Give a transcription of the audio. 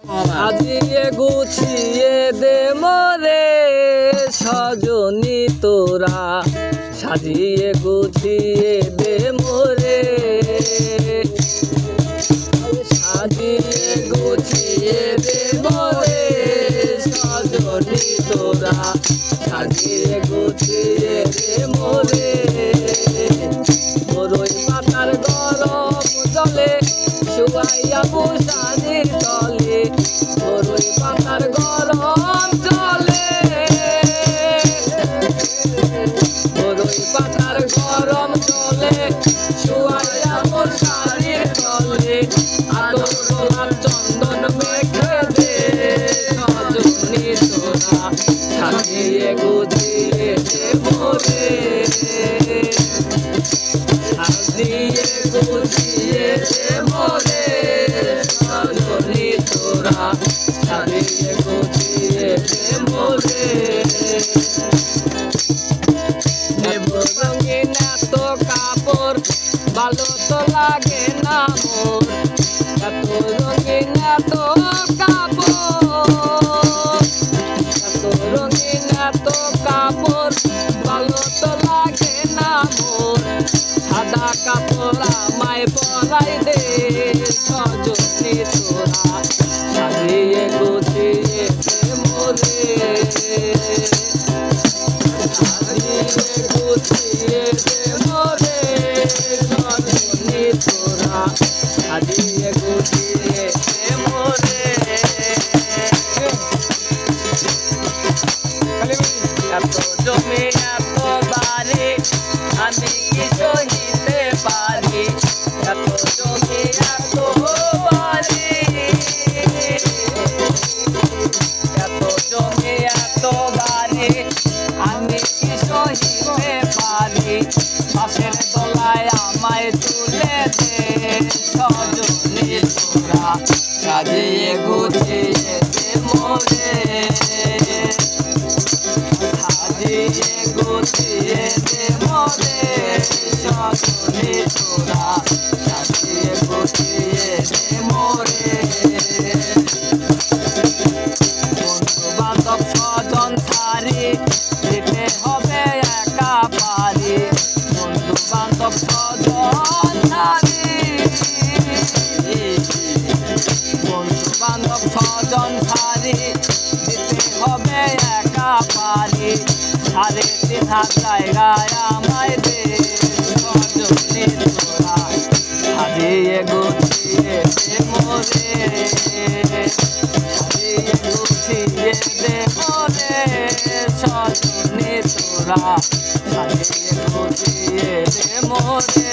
সাজিয়ে গুছিয়ে দে মোরে সজনী তোরা, সাজিয়ে গুছিয়ে দে মোরে, সাজিয়ে গুছিয়ে দে মোরে সজনী তোরা, সাজিয়ে গুছিয়ে দে মোরে। বড়ই পাতার গরম জলে শুয়াইয়া মশারির তলে, বড়ই পাতার গরম জলে, বড়ই পাতার গরম জলে শুয়াইয়া মশারির তলে, আদর গোলাপ চন্দন মেখে দে সজনী তোরা, সাজিয়ে গুছিয়ে দে মোরে, সাজিয়ে গুছিয়ে দে মোরে সজনী তোরা, সাজিয়ে গুছিয়ে দে মোরে। নেব রঙিন এত কাপড় ভালো তো লাগে না মোর, এত রঙিন এত কাপড়, এত রঙিন এত কাপড় ভালো তো লাগে না মোর, সাদা কাপড় আমায় পরাই দে সজনী তোরা, সাজিয়ে গুছিয়ে দে মোরে, সাজিয়ে গুছিয়ে দে মোরে সজনী তোরা, সাজিয়ে গুছিয়ে দে মোরে। এত জমি এত বাড়ি আমি কি সহিতে পারি, এত জমি এত বাড়ি, এত জমি এত বাড়ি আমি কি সহিতে পারি, পাশের তলায় আমায় তুলে দে সজনী তোরা, সাজিয়ে গুছিয়ে দে মোরে, সাজিয়ে গুছিয়ে দে মোরে সজনী তোরা, সাজিয়ে গুছিয়ে দে মোরে। বন্ধু বান্ধব স্বজন সারি দিতে হবে একা পারি, বন্ধু বান্ধব স্বজন সারি, বন্ধু বান্ধব স্বজন সারি দিতে হবে একা পারি, 3.5 জায়গায় আমায় দে সজনী তোরা, সাজিয়ে গুছিয়ে দে মোরে, সাজিয়ে গুছিয়ে দে মোরে সজনী তোরা, সাজিয়ে গুছিয়ে দে মোরে।